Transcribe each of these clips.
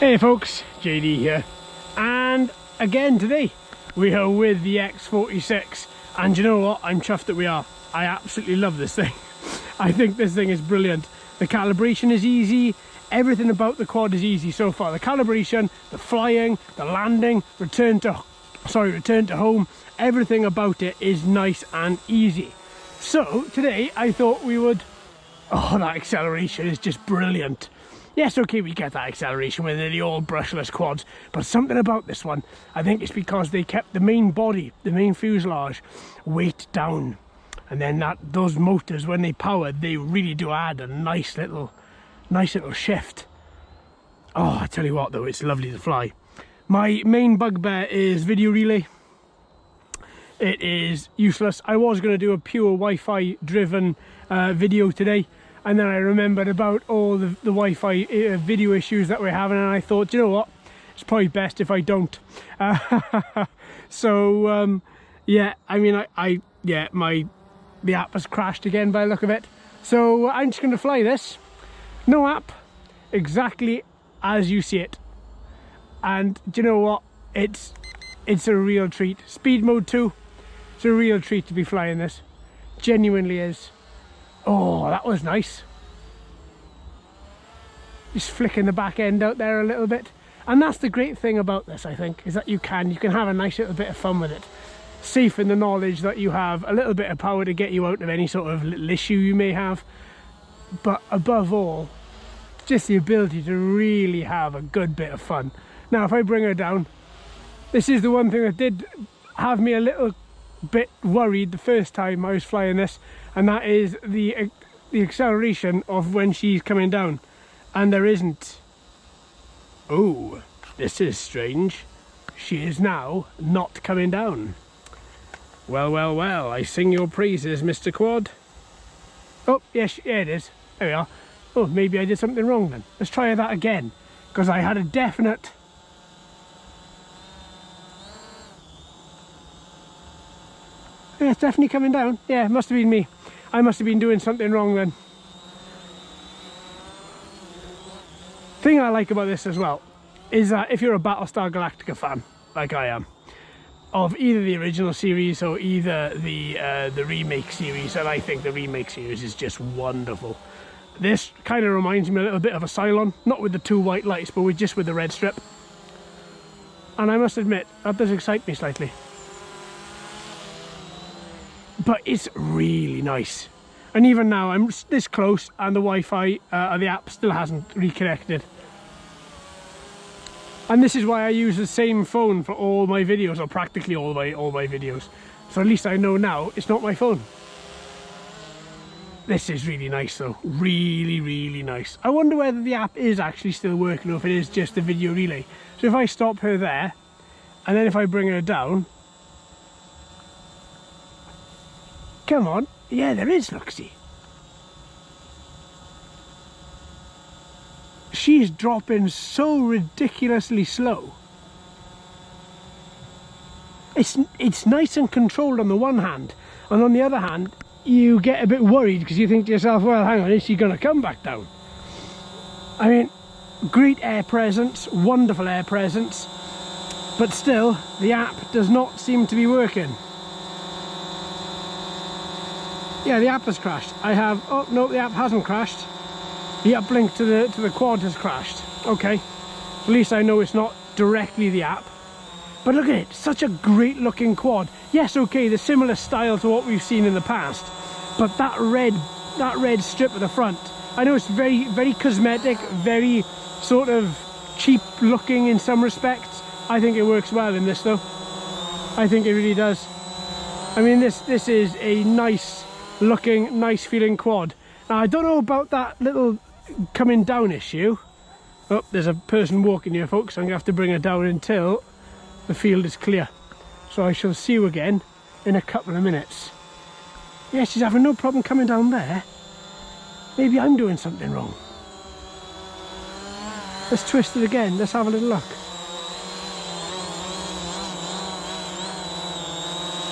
Hey folks, JD here, and again today we are with the X46, and you know what, I'm chuffed that we are. I absolutely love this thing. I think this thing is brilliant. The calibration is easy, everything about the quad is easy so far. The calibration, the flying, the landing, return to home, everything about it is nice and easy. So today I thought we would, oh, that acceleration is just brilliant. Yes, okay, we get that acceleration with the old brushless quads, but something about this one, I think it's because they kept the main body, the main fuselage, weight down. And then those motors, when they powered, they really do add a nice little shift. Oh, I tell you what though, it's lovely to fly. My main bugbear is video relay. It is useless. I was going to do a pure Wi-Fi driven video today, and then I remembered about all the Wi-Fi video issues that we're having, and I thought, you know what, it's probably best if I don't. So yeah, I mean, the app has crashed again by the look of it. So I'm just going to fly this, no app, exactly as you see it. And do you know what, it's a real treat. Speed mode 2, it's a real treat to be flying this, genuinely is. Oh, that was nice. Just flicking the back end out there a little bit. And that's the great thing about this, I think, is that you can have a nice little bit of fun with it. Safe in the knowledge that you have a little bit of power to get you out of any sort of little issue you may have. But above all, just the ability to really have a good bit of fun. Now, if I bring her down, this is the one thing that did have me a little bit worried the first time I was flying this, and that is the acceleration of when she's coming down, and there isn't. Oh, this is strange. She is now not coming down. Well, well, well, I sing your praises, Mr. Quad. Oh, yes, yeah, it is. There we are. Oh, maybe I did something wrong then. Let's try that again, because I had a definite... Yeah, it's definitely coming down. Yeah, it must have been me. I must have been doing something wrong then. Thing I like about this as well is that if you're a Battlestar Galactica fan, like I am, of either the original series or either the remake series, and I think the remake series is just wonderful. This kind of reminds me a little bit of a Cylon, not with the two white lights, but just with the red strip. And I must admit, that does excite me slightly. But it's really nice. And even now, I'm this close, and the Wi-Fi, the app still hasn't reconnected. And this is why I use the same phone for all my videos, or practically all my videos. So at least I know now it's not my phone. This is really nice though, really, really nice. I wonder whether the app is actually still working or if it is just the video relay. So if I stop her there, and then if I bring her down, come on, yeah, there is, look, see. She's dropping so ridiculously slow. It's nice and controlled on the one hand, and on the other hand, you get a bit worried because you think to yourself, well, hang on, is she going to come back down? I mean, great air presence, wonderful air presence, but still, the app does not seem to be working. Yeah, the app has crashed. Oh no, the app hasn't crashed. The uplink to the quad has crashed. Okay, at least I know it's not directly the app. But look at it, such a great looking quad. Yes, okay, the similar style to what we've seen in the past, but that red strip at the front, I know it's very, very cosmetic, very sort of cheap looking in some respects. I think it works well in this though. I think it really does. I mean, this is a nice looking, nice feeling quad. Now, I don't know about that little coming down issue. Oh, there's a person walking here, folks. I'm gonna have to bring her down until the field is clear. So I shall see you again in a couple of minutes. Yeah, she's having no problem coming down there. Maybe I'm doing something wrong. Let's twist it again. Let's have a little look.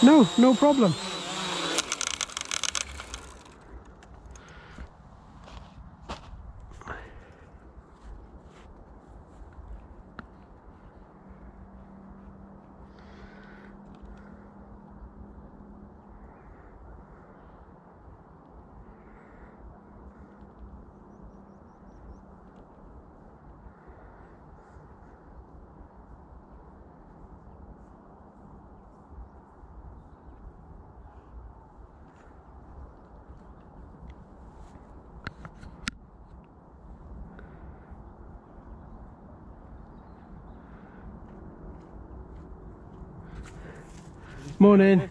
No problem. Morning.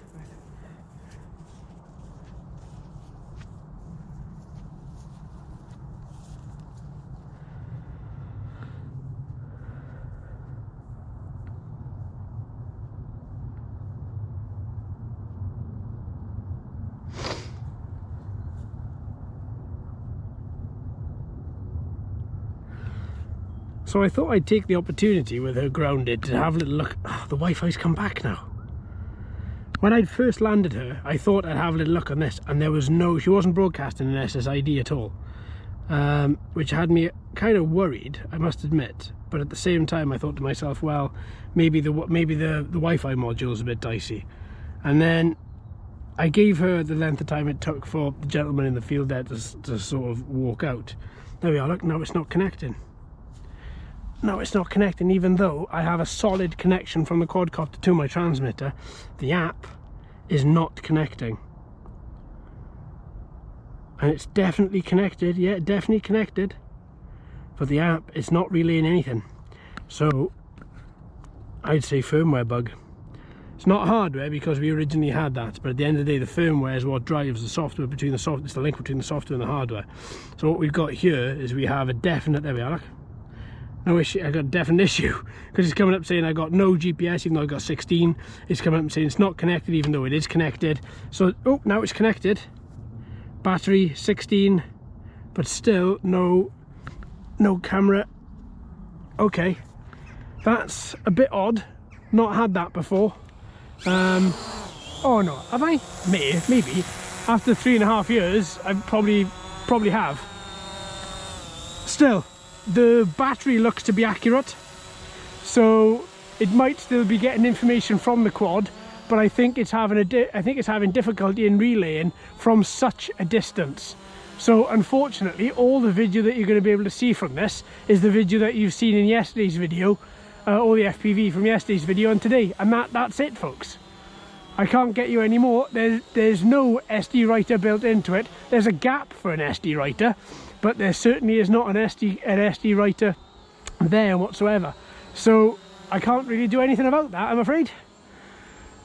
So I thought I'd take the opportunity with her grounded to have a little look. Oh, the Wi-Fi's come back now. When I'd first landed her, I thought I'd have a little look on this, and there was no, she wasn't broadcasting an SSID at all, which had me kind of worried, I must admit. But at the same time, I thought to myself, well, maybe the Wi-Fi module's a bit dicey. And then I gave her the length of time it took for the gentleman in the field there to sort of walk out. There we are. Look, now it's not connecting. No, it's not connecting, even though I have a solid connection from the quadcopter to my transmitter. The app is not connecting. And it's definitely connected, yeah, definitely connected. But the app is not relaying anything. So, I'd say firmware bug. It's not hardware because we originally had that, but at the end of the day, the firmware is what drives the software between the software, it's the link between the software and the hardware. So what we've got here is we have a definite, there we are, look. No issue, I got a definite issue because it's coming up saying I got no GPS even though I got 16. It's coming up saying it's not connected even though it is connected. So, oh, now it's connected. Battery 16, but still no camera. Okay, that's a bit odd. Not had that before. Oh no, have I? Maybe. After 3.5 years, I probably have. Still. The battery looks to be accurate, so it might still be getting information from the quad, but I think it's having difficulty in relaying from such a distance. So unfortunately, all the video that you're going to be able to see from this is the video that you've seen in yesterday's video, or the FPV from yesterday's video and today, and that's it, folks. I can't get you any more. There's no SD writer built into it. There's a gap for an SD writer, but there certainly is not an SD writer there whatsoever. So I can't really do anything about that, I'm afraid.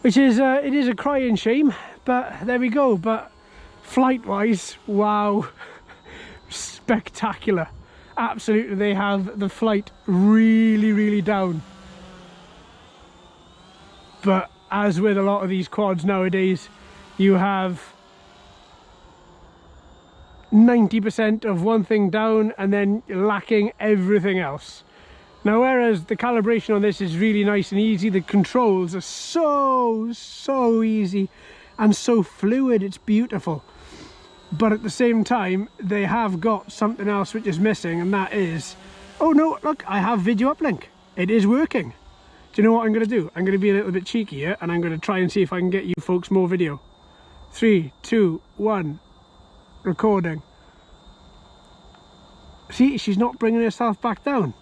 Which is, it is a crying shame, but there we go. But flight-wise, wow, spectacular. Absolutely, they have the flight really, really down. But as with a lot of these quads nowadays, you have 90% of one thing down and then lacking everything else. Now, whereas the calibration on this is really nice and easy, the controls are so easy and so fluid, it's beautiful. But at the same time, they have got something else which is missing, and that is, oh no, look, I have video uplink. It is working. Do you know what I'm going to do? I'm going to be a little bit cheeky here, and I'm going to try and see if I can get you folks more video. 3, 2, 1. Recording. See, she's not bringing herself back down.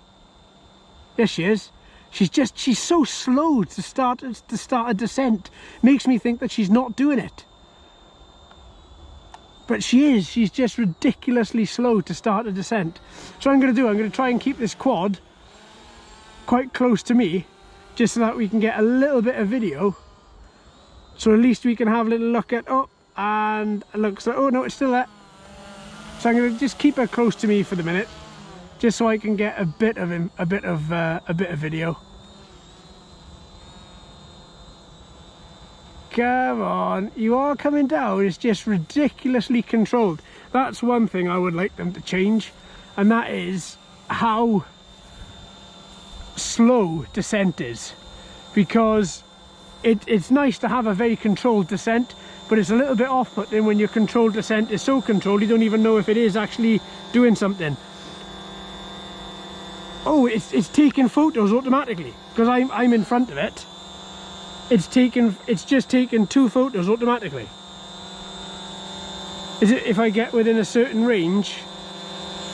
Yes, she is. She's so slow to start a descent. Makes me think that she's not doing it. But she is. She's just ridiculously slow to start a descent. So I'm going to try and keep this quad quite close to me, just so that we can get a little bit of video. So at least we can have a little look at, oh, and it looks like, oh no, it's still there. So I'm going to just keep her close to me for the minute, just so I can get a bit of video. Come on, you are coming down. It's just ridiculously controlled. That's one thing I would like them to change, and that is how slow descent is, because it's nice to have a very controlled descent, but it's a little bit off-putting when your controlled descent is so controlled you don't even know if it is actually doing something. Oh, it's taking photos automatically because I'm in front of it. It's just taken 2 photos automatically. Is it if I get within a certain range?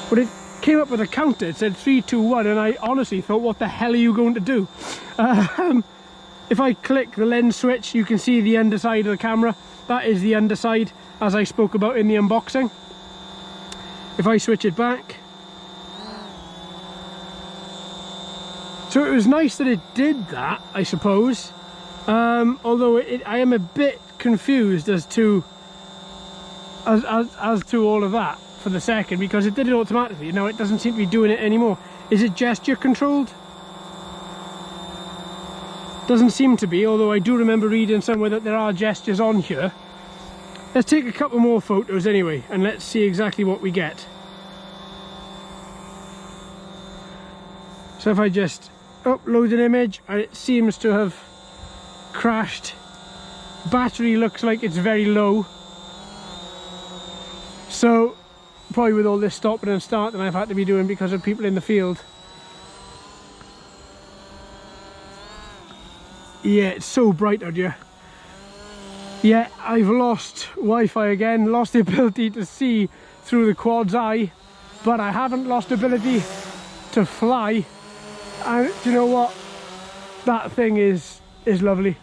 But it came up with a counter. It said 3, 2, 1, and I honestly thought, what the hell are you going to do? If I click the lens switch, you can see the underside of the camera. That is the underside, as I spoke about in the unboxing. If I switch it back. So it was nice that it did that, I suppose. Although I am a bit confused as to all of that for the second, because it did it automatically. Now it doesn't seem to be doing it anymore. Is it gesture controlled? Doesn't seem to be, although I do remember reading somewhere that there are gestures on here. Let's take a couple more photos anyway, and let's see exactly what we get. So if I just upload an image, and it seems to have crashed. Battery looks like it's very low. So probably with all this stopping and starting I've had to be doing because of people in the field. Yeah, it's so bright out here. Yeah, I've lost Wi-Fi again, lost the ability to see through the quad's eye, but I haven't lost the ability to fly. And do you know what? That thing is lovely.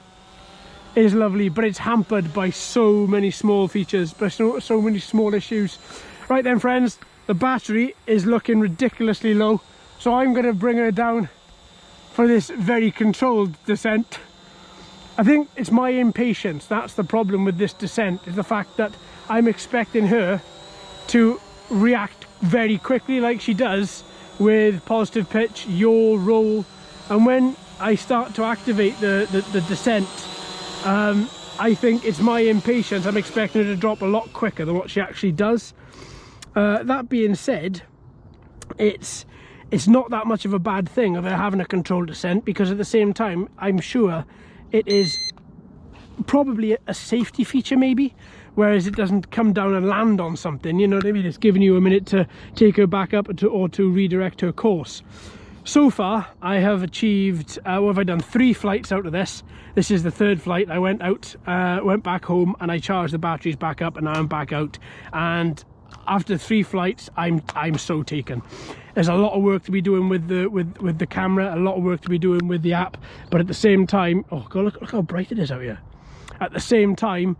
Is lovely, but it's hampered by so many small features, by so many small issues. Right then, friends, the battery is looking ridiculously low, so I'm going to bring her down for this very controlled descent. I think it's my impatience that's the problem with this descent, is the fact that I'm expecting her to react very quickly like she does with positive pitch, yaw, roll, and when I start to activate the descent, I think it's my impatience. I'm expecting her to drop a lot quicker than what she actually does. That being said, it's not that much of a bad thing of her having a controlled descent, because at the same time I'm sure it is probably a safety feature maybe, whereas it doesn't come down and land on something, you know what I mean? It's giving you a minute to take her back up or to redirect her course. So far I have achieved, what have I done, 3 flights out of this. This is the 3rd flight. I went out, went back home, and I charged the batteries back up, and now I'm back out, and after 3 flights I'm so taken. There's a lot of work to be doing with the camera, a lot of work to be doing with the app, but at the same time, oh god, look how bright it is out here. At the same time,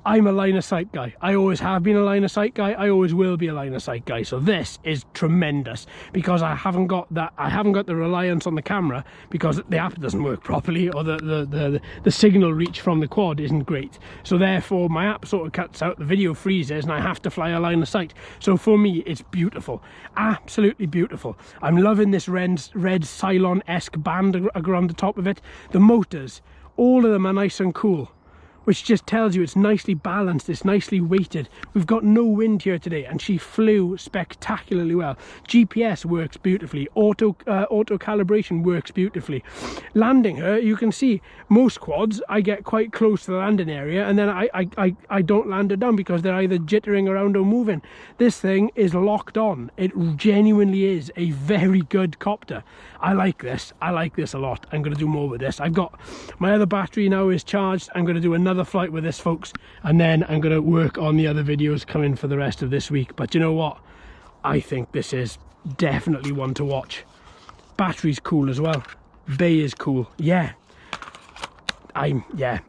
I'm a line of sight guy. I always have been a line of sight guy. I always will be a line of sight guy. So this is tremendous, because I haven't got the reliance on the camera, because the app doesn't work properly, or the signal reach from the quad isn't great. So therefore my app sort of cuts out, the video freezes, and I have to fly a line of sight. So for me it's beautiful, absolutely beautiful. I'm loving this red Cylon-esque band around the top of it. The motors, all of them are nice and cool, which just tells you it's nicely balanced, it's nicely weighted. We've got no wind here today, and she flew spectacularly well. GPS works beautifully, auto calibration works beautifully. Landing her, you can see most quads I get quite close to the landing area, and then I don't land her down because they're either jittering around or moving. This thing is locked on. It genuinely is a very good copter. I like this a lot. I'm going to do more with this. I've got my other battery now is charged. I'm going to do another flight with this, folks, and then I'm going to work on the other videos coming for the rest of this week. But you know what, I think this is definitely one to watch. Battery's cool as well, bay is cool. I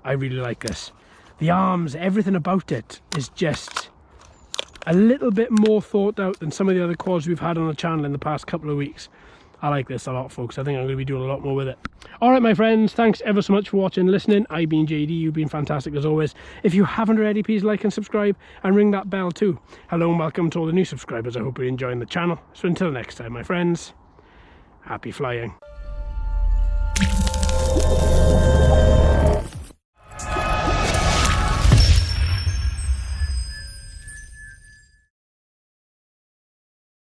really like this. The arms, everything about it is just a little bit more thought out than some of the other quads we've had on the channel in the past couple of weeks. I like this a lot, folks. I think I'm going to be doing a lot more with it. Alright, my friends, thanks ever so much for watching and listening. I've been JD, you've been fantastic as always. If you haven't already, please like and subscribe, and ring that bell too. Hello and welcome to all the new subscribers. I hope you're enjoying the channel. So until next time, my friends, happy flying.